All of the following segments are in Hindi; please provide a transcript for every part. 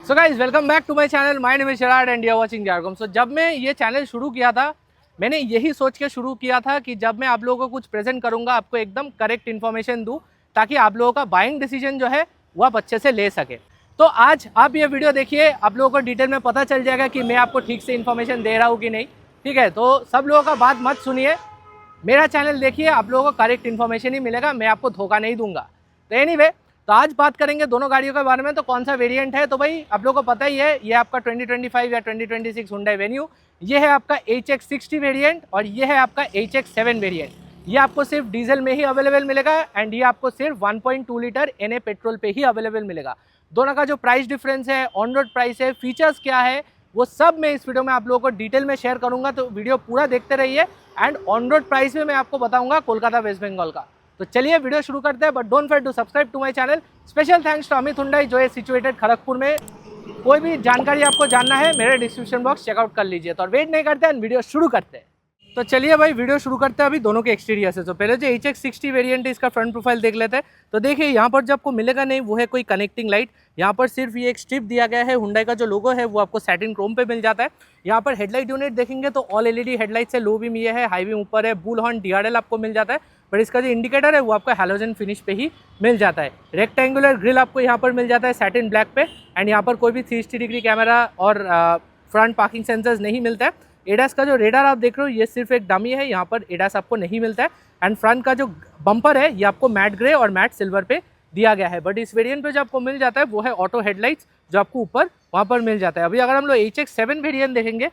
So guys welcome back to my channel. My name is Sharad and you are watching Jargam. So जब मैं ये चैनल शुरू किया था, मैंने यही सोच के शुरू किया था कि जब मैं आप लोगों को कुछ प्रेजेंट करूंगा, आपको एकदम करेक्ट इन्फॉर्मेशन दूं ताकि आप लोगों का बाइंग डिसीजन जो है वो आप अच्छे से ले सके। तो आज आप ये वीडियो देखिए, आप लोगों को डिटेल में पता चल जाएगा कि मैं आपको ठीक से इन्फॉर्मेशन दे रहा हूँ कि नहीं। ठीक है, तो सब लोगों का बात मत सुनिए, मेरा चैनल देखिए, आप लोगों को करेक्ट इन्फॉर्मेशन ही मिलेगा, मैं आपको धोखा नहीं दूंगा। तो एनीवे, तो आज बात करेंगे दोनों गाड़ियों के बारे में। तो कौन सा वेरिएंट है, तो भाई आप लोगों को पता ही है, ये आपका 2025 या 2026 हुंडई वेन्यू, ये है आपका HX60 वेरिएंट और ये है आपका HX7 वेरिएंट। ये आपको सिर्फ डीजल में ही अवेलेबल मिलेगा एंड ये आपको सिर्फ 1.2 लीटर NA पेट्रोल पे ही अवेलेबल मिलेगा। दोनों का जो प्राइस डिफरेंस है, ऑन रोड प्राइस है, फीचर्स क्या है, वो सब मैं इस वीडियो में आप लोगों को डिटेल में शेयर करूंगा। तो वीडियो पूरा देखते रहिए एंड ऑन रोड प्राइस में मैं आपको बताऊंगा कोलकाता वेस्ट बंगाल का। तो चलिए वीडियो शुरू करते हैं, but don't forget to subscribe to my channel. Special thanks to Amit Hyundai जो है सिचुएटेड खड़गपुर में। कोई भी जानकारी आपको जानना है, मेरे डिस्क्रिप्शन बॉक्स चेकआउट कर लीजिए। तो वेट नहीं करते हैं, वीडियो शुरू करते हैं। तो चलिए भाई वीडियो शुरू करते हैं अभी दोनों के एक्सटीरियर से। तो पहले जो HX60 वेरिएंट है, इसका फ्रंट प्रोफाइल देख लेते हैं। तो देखिए यहाँ पर जो आपको मिलेगा नहीं वो है कोई कनेक्टिंग लाइट, यहाँ पर सिर्फ ये एक स्ट्रिप दिया गया है। हुंडई का जो लोगो है वो आपको सैटिन क्रोम पे मिल जाता है। यहाँ पर हेडलाइट यूनिट देखेंगे तो ऑल LED हेडलाइट है, लो बीम ये है, हाई बीम ऊपर है, बुल हॉर्न DRL आपको मिल जाता है। पर इसका जो इंडिकेटर है वो आपका हैलोजन फिनिश पे ही मिल जाता है। रेक्टेंगुलर ग्रिल आपको यहाँ पर मिल जाता है सैटिन ब्लैक पे एंड यहाँ पर कोई भी 360 डिग्री कैमरा और फ्रंट पार्किंग सेंसर्स नहीं मिलता है। एडास का जो रेडार आप देख रहे हो ये सिर्फ एक डमी है, यहाँ पर एडास आपको नहीं मिलता है। एंड फ्रंट का जो बम्पर है ये आपको मैट ग्रे और मैट सिल्वर पे दिया गया है। बट इस वेरिएंट पे जो आपको मिल जाता है वो है ऑटो हेडलाइट्स, जो आपको ऊपर वहाँ पर मिल जाता है। अभी अगर हम लोग HX7 वेरिएंट देखेंगे,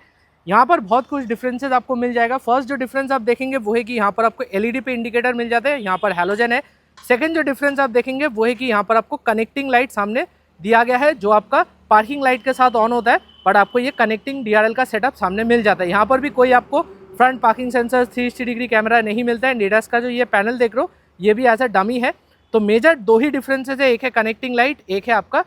यहाँ पर बहुत कुछ डिफरेंसेस आपको मिल जाएगा। फर्स्ट जो डिफरेंस आप देखेंगे वो है कि यहाँ पर आपको LED पे इंडिकेटर मिल जाते हैं, यहाँ पर हैलोजन है। सेकंड जो डिफरेंस आप देखेंगे वो है कि यहाँ पर आपको कनेक्टिंग लाइट सामने दिया गया है, जो आपका पार्किंग लाइट के साथ ऑन होता है, बट आपको ये कनेक्टिंग DRL का सेटअप सामने मिल जाता है। यहाँ पर भी कोई आपको front parking sensor 360 degree camera नहीं मिलता है। एडास का जो ये पैनल देख रहे हो ये भी एज अ डमी है। तो मेजर दो ही डिफरेंसेस है, एक है कनेक्टिंग लाइट, एक है आपका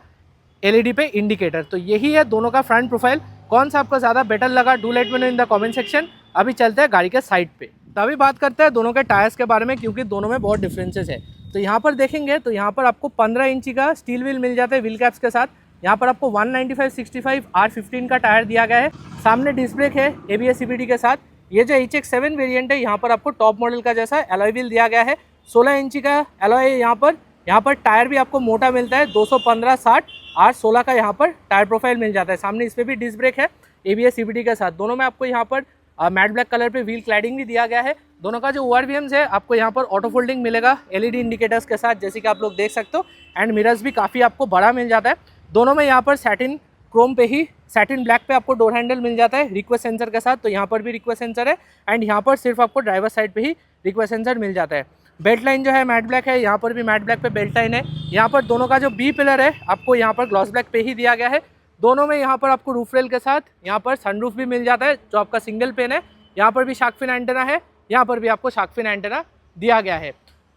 LED पे इंडिकेटर। तो यही है दोनों का फ्रंट प्रोफाइल। कौन सा आपको ज़्यादा बेटर लगा, do let me know in the comment section. अभी चलते हैं गाड़ी के साइड पे। तो अभी बात करते हैं दोनों के टायर्स के बारे में, क्योंकि दोनों में बहुत डिफरेंसेस है। तो यहाँ पर देखेंगे तो यहाँ पर आपको 15 इंची का स्टील व्हील मिल जाता है व्हील कैप्स के साथ। यहाँ पर आपको 195/65 R15 का टायर दिया गया है। सामने डिस्क ब्रेक है ABS CVT के साथ। ये जो HX7 वेरिएंट है, यहाँ पर आपको टॉप मॉडल का जैसा एलॉय व्हील दिया गया है। 16 इंची का एलॉय है यहाँ पर टायर भी आपको मोटा मिलता है, 215/60 R16 का यहाँ पर टायर प्रोफाइल मिल जाता है। सामने इस पर भी डिस्क ब्रेक है ABS CVT के साथ। दोनों में आपको यहाँ पर मैट ब्लैक कलर पे व्हील क्लैडिंग भी दिया गया है। दोनों का जो ORVMs है आपको यहाँ पर ऑटो फोल्डिंग मिलेगा LED इंडिकेटर्स के साथ, जैसे कि आप लोग देख सकते हो। एंड मिरर्स भी काफ़ी आपको बड़ा मिल जाता है। दोनों में यहाँ पर सैटिन क्रोम पे ही, सैटिन ब्लैक पे आपको डोर हैंडल मिल जाता है रिक्वेस्ट सेंसर के साथ। तो यहाँ पर भी रिक्वेस्ट सेंसर है एंड यहाँ पर सिर्फ आपको ड्राइवर साइड पे ही रिक्वेस्ट सेंसर मिल जाता है। बेल्ट लाइन जो है मैट ब्लैक है, यहाँ पर भी मैट ब्लैक पे बेल्ट लाइन है। यहाँ पर दोनों का जो B पिलर है आपको यहाँ पर ग्लॉस ब्लैक पे ही दिया गया है। दोनों में यहाँ पर आपको रूफ रेल के साथ यहाँ पर सनरूफ भी मिल जाता है, जो आपका सिंगल पेन है। यहाँ पर भी शार्क फिन एंटेना है, यहाँ पर भी आपको शार्क फिन एंटेना दिया गया है।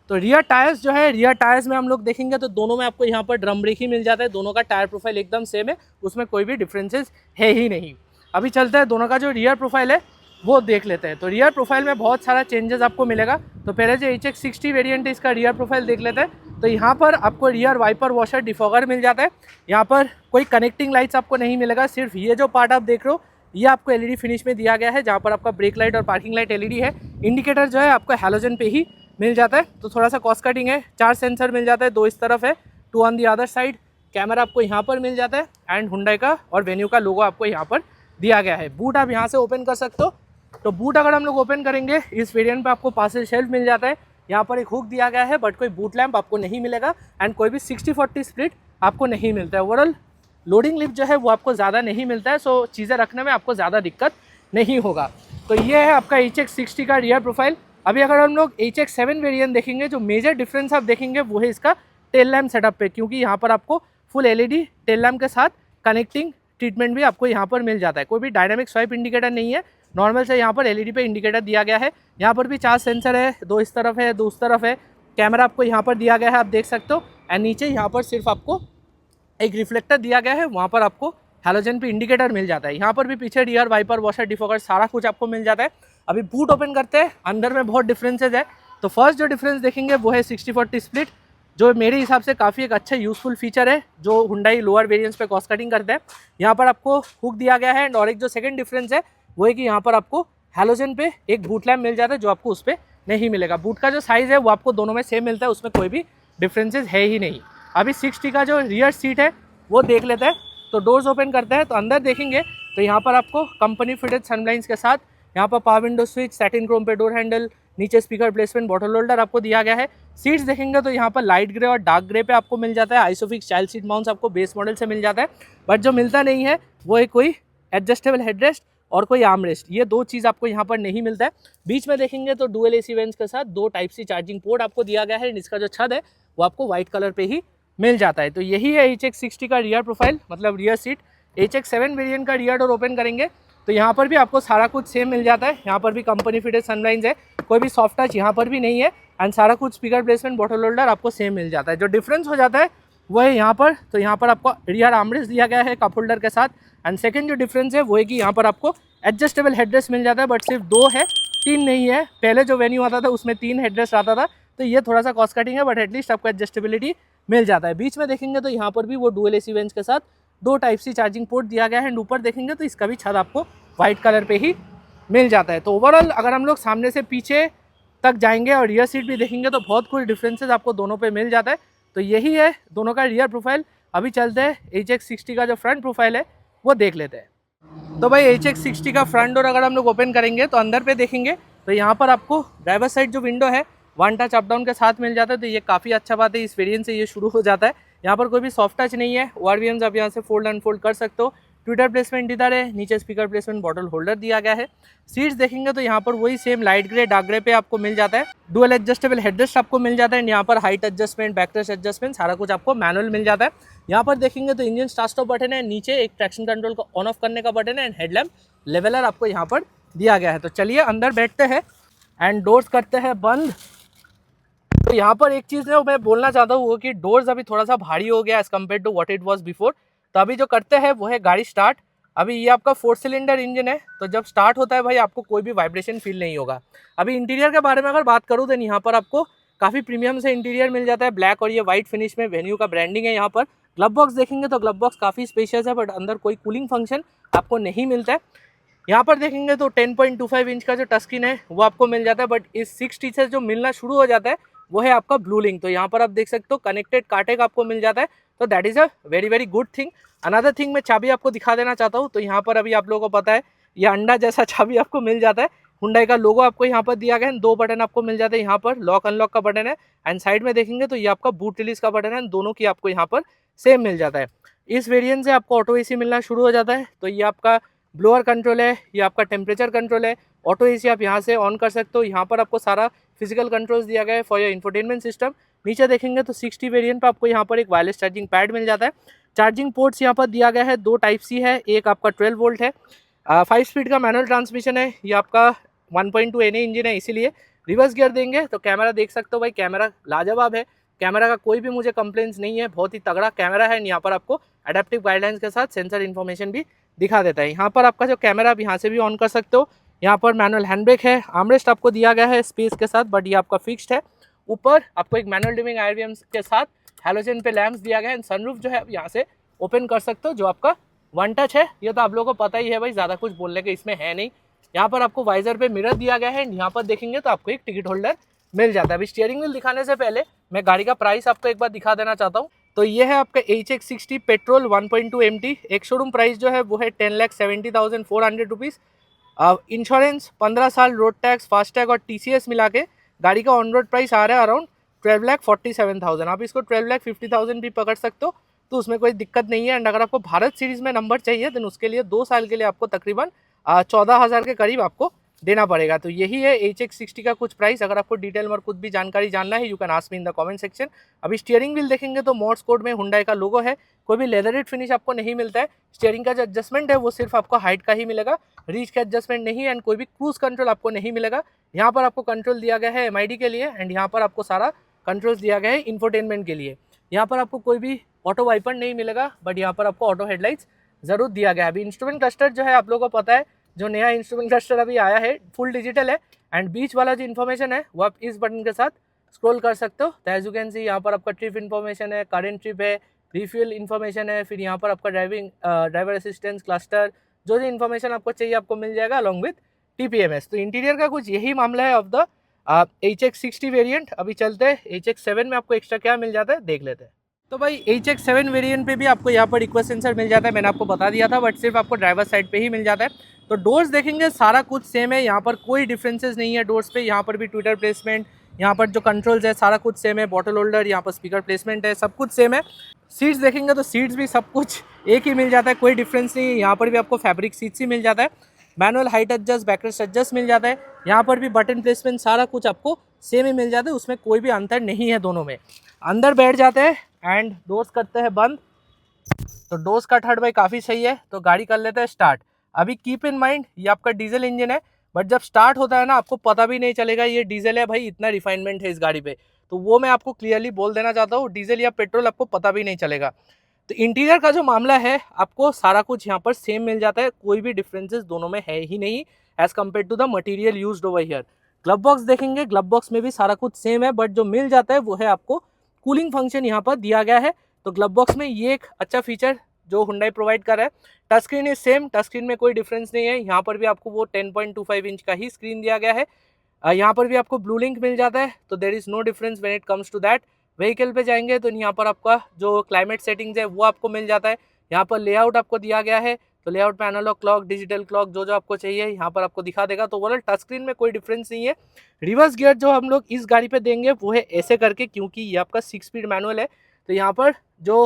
तो रियर टायर्स जो है, रियर टायर्स में हम लोग देखेंगे तो दोनों में आपको यहाँ पर ड्रम ब्रेक ही मिल जाता है। दोनों का टायर प्रोफाइल एकदम सेम है, उसमें कोई भी डिफरेंसेस है ही नहीं। अभी चलते हैं दोनों का जो रियर प्रोफाइल है वो देख लेते हैं। तो रियर प्रोफाइल में बहुत सारा चेंजेस आपको मिलेगा। तो पहले जो HX60 वेरिएंट है इसका रियर प्रोफाइल देख लेते हैं। तो यहाँ पर आपको रियर वाइपर वॉशर डिफॉगर मिल जाता है। यहाँ पर कोई कनेक्टिंग लाइट्स आपको नहीं मिलेगा, सिर्फ ये जो पार्ट आप देख रहे हो ये आपको LED फिनिश में दिया गया है, जहाँ पर आपका ब्रेक लाइट और पार्किंग लाइट LED है। इंडिकेटर जो है आपको हैलोजन पे ही मिल जाता है। तो थोड़ा सा कॉस्ट कटिंग है, 4 सेंसर मिल जाता है, 2 इस तरफ है, 2 on the other side. Camera आपको यहाँ पर मिल जाता है एंड हुंडई का और वेन्यू का लोगो आपको यहाँ पर दिया गया है। बूट आप यहाँ से ओपन कर सकते हो। तो बूट अगर हम लोग ओपन करेंगे, इस वेरिएंट पे आपको पार्सल शेल्फ मिल जाता है। यहाँ पर एक हुक दिया गया है, बट कोई बूट लैंप आपको नहीं मिलेगा एंड कोई भी 60/40 स्प्लिट आपको नहीं मिलता है। ओवरऑल लोडिंग लिफ्ट जो है वो आपको ज़्यादा नहीं मिलता है, सो चीज़ें रखने में आपको ज़्यादा दिक्कत नहीं होगा। तो ये है आपका HX60 का रियर प्रोफाइल। अभी अगर हम लोग HX7 वेरिएंट देखेंगे, जो मेजर डिफरेंस आप देखेंगे वो है इसका टेल लैम्प सेटअप पे, क्योंकि यहाँ पर आपको फुल LED टेल लैम्प के साथ कनेक्टिंग ट्रीटमेंट भी आपको यहाँ पर मिल जाता है। कोई भी डायनामिक स्वाइप इंडिकेटर नहीं है, नॉर्मल से यहाँ पर LED पे इंडिकेटर दिया गया है। यहाँ पर भी 4 सेंसर है, 2 इस तरफ है, 2 उस तरफ है। कैमरा आपको यहाँ पर दिया गया है, आप देख सकते हो। एंड नीचे यहाँ पर सिर्फ आपको एक रिफ्लेक्टर दिया गया है, वहाँ पर आपको हैलोजन पे इंडिकेटर मिल जाता है। यहाँ पर भी पीछे रियर वाइपर वॉशर डिफॉगर सारा कुछ आपको मिल जाता है। अभी बूट ओपन करते हैं, अंदर में बहुत डिफरेंसेज है। तो फर्स्ट जो डिफरेंस देखेंगे वो है 60/40 स्प्लिट। जो मेरे हिसाब से काफ़ी एक अच्छा यूज़फुल फीचर है जो हुंडई लोअर वेरिएंट्स पे कॉस्ट कटिंग करते हैं। यहाँ पर आपको हुक दिया गया है, और एक जो सेकंड डिफरेंस है वो है कि यहाँ पर आपको हैलोजन पे एक बूट लैम्प मिल जाता है जो आपको उस पर नहीं मिलेगा। बूट का जो साइज़ है वो आपको दोनों में सेम मिलता है, उसमें कोई भी डिफरेंसेस है ही नहीं। अभी 60 का जो रियर सीट है वो देख लेते हैं। तो डोर्स ओपन करते हैं तो अंदर देखेंगे तो यहाँ पर आपको कंपनी फिटेड सनब्लाइंस के साथ यहाँ पर power window switch, satin Chrome पे डोर हैंडल, नीचे स्पीकर प्लेसमेंट, बॉटल होल्डर आपको दिया गया है। सीट्स देखेंगे तो यहाँ पर लाइट ग्रे और डार्क ग्रे पे आपको मिल जाता है। आइसोफिक्स चाइल्ड सीट माउंट्स आपको बेस मॉडल से मिल जाता है, बट जो मिलता नहीं है वो है कोई एडजस्टेबल हेडरेस्ट और कोई आर्मरेस्ट। ये दो चीज़ आपको यहाँ पर नहीं मिलता है। बीच में देखेंगे तो डुअल एसी वेंट्स के साथ 2 टाइप सी चार्जिंग पोर्ट आपको दिया गया है। इसका जो छत है वो आपको व्हाइट कलर पे ही मिल जाता है। तो यही है HX60 का रियर प्रोफाइल, मतलब रियर सीट। HX7 वेरिएंट का रियर डोर ओपन करेंगे तो यहाँ पर भी आपको सारा कुछ सेम मिल जाता है। यहाँ पर भी कंपनी फिटेड सनब्लाइंस है, कोई भी सॉफ्ट टच यहाँ पर भी नहीं है, एंड सारा कुछ स्पीकर प्लेसमेंट, बॉटल होल्डर आपको सेम मिल जाता है। जो डिफरेंस हो जाता है वो है यहाँ पर, तो यहाँ पर आपको रियर आर्मरेस्ट दिया गया है कप होल्डर के साथ। एंड सेकंड जो डिफरेंस है वो है कि यहाँ पर आपको एडजस्टेबल हेडरेस्ट मिल जाता है, बट सिर्फ 2 है, 3 नहीं है। पहले जो वेन्यू आता था उसमें 3 हेडरेस्ट आता था, तो ये थोड़ा सा कॉस्ट कटिंग है, बट एटलीस्ट आपको एडजस्टेबिलिटी मिल जाता है। बीच में देखेंगे तो यहाँ पर भी वो डुअल एसी वेंट्स के साथ 2 टाइप सी चार्जिंग पोर्ट दिया गया है। एंड ऊपर देखेंगे तो इसका भी छत आपको वाइट कलर पे ही मिल जाता है। तो ओवरऑल अगर हम लोग सामने से पीछे तक जाएंगे और रियर सीट भी देखेंगे तो बहुत कुछ डिफरेंसेस आपको दोनों पे मिल जाता है। तो यही है दोनों का रियर प्रोफाइल। अभी चलते हैं HX60 का जो फ्रंट प्रोफाइल है वो देख लेते हैं। तो भाई HX60 का फ्रंट डोर अगर हम लोग ओपन करेंगे तो अंदर पे देखेंगे तो यहाँ पर आपको ड्राइवर साइड जो विंडो है 1 टच अप डाउन के साथ मिल जाता है। तो ये काफ़ी अच्छा बात है, इस वेरिएंट से ये शुरू हो जाता है। यहाँ पर कोई भी सॉफ्ट टच नहीं है। ORVMs आप यहाँ से फोल्ड अनफोल्ड कर सकते हो। ट्विटर प्लेसमेंट इधर है, नीचे स्पीकर प्लेसमेंट, बॉटल होल्डर दिया गया है। सीट्स देखेंगे तो यहाँ पर वही same light grey dark grey पे आपको मिल जाता है। डुअल एडजस्टेबल हेडरेस्ट आपको मिल जाता है। यहाँ पर हाइट एडजस्टमेंट, बैकरेस्ट एडजस्टमेंट सारा कुछ आपको मैनुअल मिल जाता है। यहाँ पर देखेंगे तो इंजन स्टार्ट स्टॉप बटन है, नीचे एक ट्रैक्शन कंट्रोल को ऑन ऑफ करने का बटन है, एंड हेडलैम्प लेवलर आपको यहाँ पर दिया गया है। तो चलिए अंदर बैठते हैं एंड डोर्स करते हैं बंद। तो यहाँ पर एक चीज़ है मैं बोलना चाहता हूँ वो कि डोर्स अभी थोड़ा सा भारी हो गया as compare to what it was before. तो अभी जो करते हैं वो है गाड़ी स्टार्ट। अभी ये आपका 4 सिलेंडर इंजन है, तो जब स्टार्ट होता है भाई आपको कोई भी वाइब्रेशन फील नहीं होगा। अभी इंटीरियर के बारे में अगर बात करूँ तो यहाँ पर आपको काफ़ी प्रीमियम से इंटीरियर मिल जाता है, ब्लैक और ये वाइट फिनिश में। वेन्यू का ब्रांडिंग है यहाँ पर। ग्लब बॉक्स देखेंगे तो ग्लब बॉक्स काफ़ी स्पेशियस है, बट अंदर कोई कूलिंग फंक्शन आपको नहीं मिलता है। यहाँ पर देखेंगे तो 10.25 इंच का जो टच स्क्रीन है वो आपको मिल जाता है, बट इस 60 से जो मिलना शुरू हो जाता है वो है आपका ब्लू लिंक। तो यहाँ पर आप देख सकते हो कनेक्टेड कार्टेक आपको मिल जाता है, तो that is a very very good thing. Another thing मैं चाबी आपको दिखा देना चाहता हूँ। तो यहाँ पर अभी आप लोगों को पता है ये अंडा जैसा चाबी आपको मिल जाता है। हुंडई का लोगो आपको यहाँ पर दिया गया है। 2 बटन आपको मिल जाते हैं, यहाँ पर लॉक अनलॉक का बटन है, एंड साइड में देखेंगे तो ये आपका बूट रिलीज का बटन है। दोनों की आपको यहाँ पर सेम मिल जाता है। इस वेरिएंट से आपको ऑटो एसी मिलना शुरू हो जाता है। तो ये आपका ब्लोअर कंट्रोल है, ये आपका टेम्परेचर कंट्रोल है। ऑटो एसी आप यहाँ से ऑन कर सकते हो। यहाँ पर आपको सारा फिजिकल कंट्रोल्स दिया गया है फॉर योर इंफोटेनमेंट सिस्टम। नीचे देखेंगे तो 60 वेरिएंट पर आपको यहाँ पर एक वायरलेस चार्जिंग पैड मिल जाता है। चार्जिंग पोर्ट्स यहाँ पर दिया गया है, 2 टाइप सी है, एक आपका 12 वोल्ट है। 5 स्पीड का मैनुअल ट्रांसमिशन है। ये आपका 1.2 NA इंजन है, इसीलिए रिवर्स गियर देंगे तो कैमरा देख सकते हो भाई, कैमरा लाजवाब है। कैमरा का कोई भी मुझे कंप्लेंट्स नहीं है, बहुत ही तगड़ा कैमरा है। यहाँ पर आपको एडेप्टिव गाइडलाइंस के साथ सेंसर इन्फॉर्मेशन भी दिखा देता है। यहाँ पर आपका जो कैमरा आप यहाँ से भी ऑन कर सकते हो। यहाँ पर मैनुअल हैंड ब्रेक है, आर्मरेस्ट आपको दिया गया है स्पेस के साथ, बट ये आपका फिक्स्ड है। ऊपर आपको एक मैनुअल डिमिंग IRVM के साथ हैलोजन पे लैंप्स दिया गया है। सनरूफ जो है आप यहाँ से ओपन कर सकते हो, जो आपका 1 टच है। ये तो आप लोगों को पता ही है भाई, ज़्यादा कुछ बोलने के इसमें है नहीं। यहाँ पर आपको वाइजर पे मिरर दिया गया है, यहाँ पर देखेंगे तो आपको एक टिकट होल्डर मिल जाता है। अभी स्टीयरिंग व्हील दिखाने से पहले मैं गाड़ी का प्राइस आपको एक बार दिखा देना चाहता हूँ। तो ये है आपका HX60 पेट्रोल 1.2 MT। एक शोरूम प्राइस जो है वो है 10,70,400 रुपीज़। इंश्योरेंस 15 साल, रोड टैक्स, फास्टैग और TCS मिला के गाड़ी का ऑन रोड प्राइस आ रहा है अराउंड 12,47,000। आप इसको 12,50,000 भी पकड़ सकते हो, तो उसमें कोई दिक्कत नहीं है। एंड अगर आपको भारत सीरीज़ में नंबर चाहिए तो उसके लिए 2 साल के लिए आपको तकरीबन 14,000 के करीब आपको देना पड़ेगा। तो यही है HX60 का कुछ प्राइस। अगर आपको डिटेल में कुछ भी जानकारी जानना है, you can ask me in the comment section. अभी स्टीयरिंग व्हील देखेंगे तो मोर्स कोड में हुंडई का लोगो है, कोई भी लेदरेट फिनिश आपको नहीं मिलता है। स्टीयरिंग का जो एडजस्टमेंट है वो सिर्फ आपको हाइट का ही मिलेगा, रीच का एडजस्टमेंट नहीं, एंड कोई भी क्रूज कंट्रोल आपको नहीं मिलेगा। यहाँ पर आपको कंट्रोल दिया गया है MID के लिए, एंड यहाँ पर आपको सारा कंट्रोल्स दिया गया है इंफोटेनमेंट के लिए। यहाँ पर आपको कोई भी ऑटो वाइपर नहीं मिलेगा, बट यहाँ पर आपको ऑटो हेडलाइट्स जरूर दिया गया है। अभी इंस्ट्रूमेंट क्लस्टर जो है आप लोगों को पता है, जो नया इंस्ट्रूमेंट क्लस्टर अभी आया है फुल डिजिटल है, एंड बीच वाला जो इन्फॉर्मेशन है वो आप इस बटन के साथ स्क्रॉल कर सकते हो। तो एज यू कैन सी यहाँ पर आपका ट्रिप इन्फॉर्मेशन है, करेंट ट्रिप है, रिफ्यूल इन्फॉर्मेशन है, फिर यहाँ पर आपका ड्राइवर असिस्टेंस क्लस्टर, जो भी इन्फॉर्मेशन आपको चाहिए आपको मिल जाएगा अलॉन्ग विथ TPMS। तो इंटीरियर का कुछ यही मामला है ऑफ द HX60 वेरिएंट। अभी चलते हैं HX7 में आपको एक्स्ट्रा क्या मिल जाता है देख लेते हैं। तो भाई HX7 वेरिएंट पे भी आपको यहाँ पर रिक्वेस्ट सेंसर मिल जाता है, मैंने आपको बता दिया था, बट सिर्फ आपको ड्राइवर साइड पे ही मिल जाता है। तो डोर्स देखेंगे सारा कुछ सेम है, यहाँ पर कोई डिफरेंसेस नहीं है डोर्स पे। यहाँ पर भी ट्विटर प्लेसमेंट, यहाँ पर जो कंट्रोल्स है सारा कुछ सेम है, बॉटल होल्डर, यहाँ पर स्पीकर प्लेसमेंट है, सब कुछ सेम है। सीट्स देखेंगे तो सीट्स भी सब कुछ एक ही मिल जाता है, कोई डिफरेंस नहीं है। यहाँ पर भी आपको फैब्रिक सीट्स ही मिल जाता है, manual height adjust, backrest adjust मिल जाता है। यहाँ पर भी बटन प्लेसमेंट सारा कुछ आपको सेम ही मिल जाता है, उसमें कोई भी अंतर नहीं है दोनों में। अंदर बैठ जाते हैं एंड डोर्स करते हैं बंद। तो डोर्स का थर्ड भाई काफ़ी सही है, तो गाड़ी कर लेते हैं स्टार्ट। अभी कीप इन माइंड ये आपका डीजल इंजन है, बट जब स्टार्ट होता है ना आपको पता भी नहीं चलेगा ये डीजल है भाई, इतना रिफाइनमेंट है इस गाड़ी पे। तो वो मैं आपको क्लियरली बोल देना चाहता हूँ, डीजल या पेट्रोल आपको पता भी नहीं चलेगा। तो इंटीरियर का जो मामला है आपको सारा कुछ यहाँ पर सेम मिल जाता है, कोई भी डिफरेंसेस दोनों में है ही नहीं as compare to the material used over here. Glove box देखेंगे, ग्लब बॉक्स में भी सारा कुछ सेम है, बट जो मिल जाता है वो है आपको कूलिंग फंक्शन यहाँ पर दिया गया है। तो ग्लब बॉक्स में ये एक अच्छा फीचर जो हुंडई प्रोवाइड कर रहा है। Touch screen is same, touch screen में कोई डिफरेंस नहीं है, यहाँ पर भी आपको वो 10.25 इंच का ही स्क्रीन दिया गया है। यहाँ पर भी आपको ब्लू लिंक मिल जाता है, तो there is no difference when it comes to that. Vehicle पे जाएंगे तो यहाँ पर आपका जो क्लाइमेट सेटिंग्स है वो आपको मिल जाता है। यहाँ पर लेआउट आपको दिया गया है, तो लेआउट में एनालॉग क्लॉक, डिजिटल क्लॉक, जो जो आपको चाहिए यहाँ पर आपको दिखा देगा। तो ओवरऑल टच स्क्रीन में कोई डिफरेंस नहीं है। रिवर्स गियर जो हम लोग इस गाड़ी पे देंगे वो है ऐसे करके, क्योंकि ये आपका 6 स्पीड मैनुअल है। तो यहाँ पर जो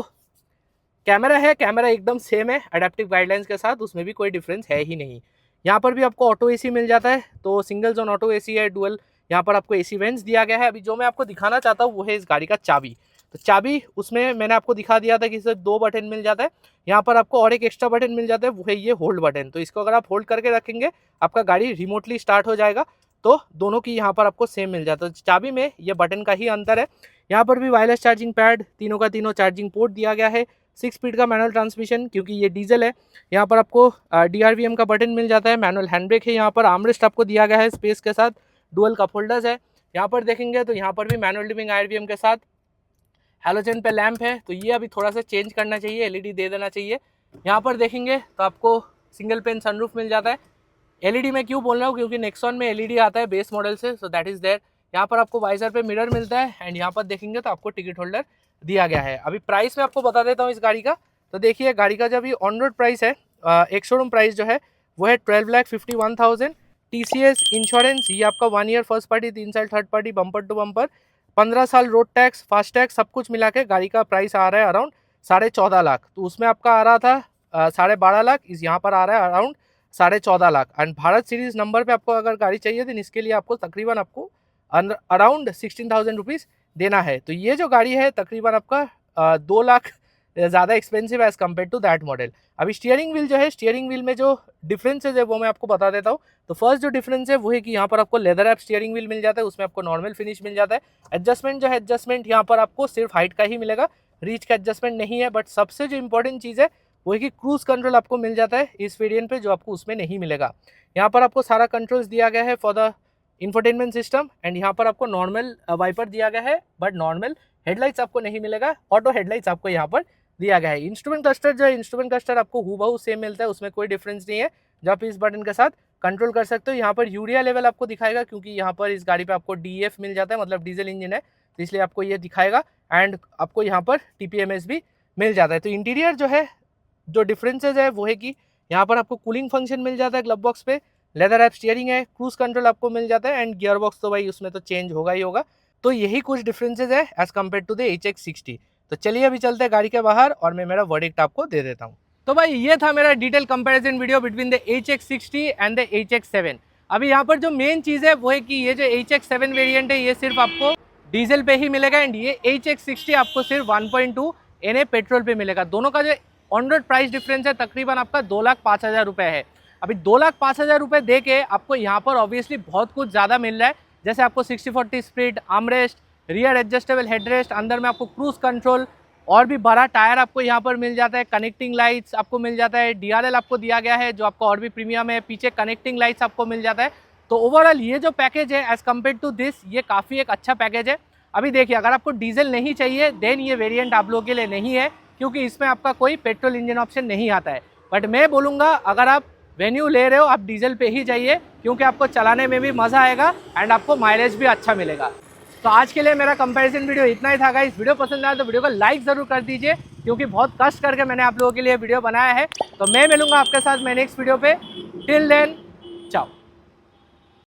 कैमरा है, कैमरा एकदम सेम है एडेप्टिव गाइडलाइंस के साथ, उसमें भी कोई डिफरेंस है ही नहीं। यहाँ पर भी आपको ऑटो AC मिल जाता है, तो सिंगल जोन ऑटो AC है, डुअल यहाँ पर आपको AC वेंट्स दिया गया है। अभी जो मैं आपको दिखाना चाहता हूँ वो है इस गाड़ी का चाबी। तो चाबी उसमें मैंने आपको दिखा दिया था कि इससे 2 बटन मिल जाता है, यहाँ पर आपको और एक एक्स्ट्रा बटन मिल जाता है, वो है ये होल्ड बटन। तो इसको अगर आप होल्ड करके रखेंगे आपका गाड़ी रिमोटली स्टार्ट हो जाएगा। तो दोनों की यहाँ पर आपको सेम मिल जाता है। चाबी में ये बटन का ही अंतर है। यहाँ पर भी वायरलेस चार्जिंग पैड, तीनों का तीनों चार्जिंग पोर्ट दिया गया है। 6 स्पीड का मैनुअल ट्रांसमिशन, क्योंकि ये डीजल है। यहाँ पर आपको DRVM का बटन मिल जाता है, मैनुअल हैंड ब्रेक है, यहाँ पर आर्मरेस्ट आपको दिया गया है स्पेस के साथ, डुअल कप होल्डर्स है। यहाँ पर देखेंगे तो यहाँ पर भी मैनुअल डिमिंग IRVM के साथ हैलोजन पे लैंप है, तो ये अभी थोड़ा सा चेंज करना चाहिए, LED दे देना चाहिए। यहाँ पर देखेंगे तो आपको सिंगल पेन सनरूफ मिल जाता है। LED में क्यों बोल रहा हूँ, क्योंकि नेक्सॉन में LED आता है बेस मॉडल से, सो दैट इज़ देयर। यहाँ पर आपको वाइजर पे मिरर मिलता है एंड यहाँ पर देखेंगे तो आपको टिकट होल्डर दिया गया है। अभी प्राइस मैं आपको बता देता हूँ इस गाड़ी का। तो देखिए गाड़ी का जब ये ऑन रोड प्राइस है, एक शोरूम प्राइस जो है वो है 12,51,000। TCS इंश्योरेंस ये आपका 1 ईयर फर्स्ट पार्टी, 3 साल third party, bumper to bumper, 15 साल रोड टैक्स, फास्ट टैक्स, सब कुछ मिला के गाड़ी का प्राइस आ रहा है अराउंड 14.5 लाख। तो उसमें आपका आ रहा था 12.5 लाख, इस यहाँ पर आ रहा है around 14.5 lakh. And Bharat series number पे आपको अगर गाड़ी चाहिए तो इसके लिए आपको तकरीबन आपको अराउंड 16,000 रुपीज़ देना है। तो ये जो गाड़ी है तकरीबन आपका 2 लाख ज़्यादा expensive as compare to that model. अभी स्टीयरिंग व्हील जो है, स्टीयरिंग व्हील में जो डिफरेंसेज है वो मैं आपको बता देता हूँ। तो फर्स्ट जो डिफरेंस है वो है कि यहाँ पर आपको लेदर ऐप स्टीयरिंग व्हील मिल जाता है, उसमें आपको नॉर्मल फिनिश मिल जाता है। एडजस्टमेंट जो है, एडजस्टमेंट यहाँ पर आपको सिर्फ हाइट का ही मिलेगा, रीच का एडजस्टमेंट नहीं है। बट सबसे जो इंपॉर्टेंट चीज़ है वो है कि क्रूज कंट्रोल आपको मिल जाता है इस वेरिएंट पे, जो आपको उसमें नहीं मिलेगा। यहाँ पर आपको सारा कंट्रोल्स दिया गया है for the infotainment system and यहाँ पर आपको नॉर्मल वाइपर दिया गया है, बट नॉर्मल हेडलाइट्स आपको नहीं मिलेगा, ऑटो हेडलाइट्स आपको यहाँ पर दिया गया है। इंस्ट्रूमेंट क्लस्टर जो है, इंस्ट्रूमेंट क्लस्टर आपको हूबहू सेम मिलता है, उसमें कोई डिफरेंस नहीं है, जो आप इस बटन के साथ कंट्रोल कर सकते हो। यहाँ पर यूरिया लेवल आपको दिखाएगा, क्योंकि यहाँ पर इस गाड़ी पे आपको DEF मिल जाता है, मतलब डीजल इंजन है, तो इसलिए आपको ये दिखाएगा। एंड आपको यहाँ पर TPMS भी मिल जाता है। तो इंटीरियर जो है, जो डिफरेंसेज है वो है कि यहाँ पर आपको कूलिंग फंक्शन मिल जाता है ग्लब बॉक्स पे, लेदर ऐप स्टीयरिंग है, क्रूज कंट्रोल आपको मिल जाता है एंड गियर बॉक्स तो भाई उसमें तो चेंज होगा ही होगा। तो यही कुछ डिफरेंसेज है as compare to the HX60। तो चलिए अभी चलते हैं गाड़ी के बाहर और मैं मेरा वर्डिक्ट आपको दे देता हूँ। तो भाई ये था मेरा detail comparison video between the HX60 and the HX7। अभी यहाँ पर जो मेन चीज़ है वो है कि ये जो HX7 वेरिएंट है ये सिर्फ आपको डीजल पे ही मिलेगा एंड ये HX60 आपको सिर्फ 1.2 NA पेट्रोल पे मिलेगा। दोनों का जो ऑन रोड प्राइस डिफरेंस है तकरीबन आपका 2,05,000 रुपये है। अभी 2,05,000 रुपये दे के आपको यहाँ पर ऑब्वियसली बहुत कुछ ज़्यादा मिल रहा है, जैसे आपको 60/40 split, armrest, rear adjustable headrest, अंदर में आपको क्रूज कंट्रोल और भी बड़ा टायर आपको यहाँ पर मिल जाता है, कनेक्टिंग लाइट्स आपको मिल जाता है, DRL आपको दिया गया है जो आपको और भी प्रीमियम है, पीछे कनेक्टिंग लाइट्स आपको मिल जाता है। तो ओवरऑल ये जो पैकेज है एज कम्पेयर टू दिस, ये काफ़ी एक अच्छा पैकेज है। अभी देखिए, अगर आपको डीजल नहीं चाहिए देन ये वेरिएंट आप लोगों के लिए नहीं है, क्योंकि इसमें आपका कोई पेट्रोल इंजन ऑप्शन नहीं आता है। बट मैं बोलूँगा अगर आप वेन्यू ले रहे हो आप डीजल पे ही जाइए, क्योंकि आपको चलाने में भी मज़ा आएगा एंड आपको माइलेज भी अच्छा मिलेगा। तो आज के लिए मेरा कंपैरिजन वीडियो इतना ही था गाइस। वीडियो पसंद आया तो वीडियो को लाइक ज़रूर कर दीजिए, क्योंकि बहुत कष्ट करके मैंने आप लोगों के लिए वीडियो बनाया है। तो मैं मिलूंगा आपके साथ मैं नेक्स्ट वीडियो पे। Till then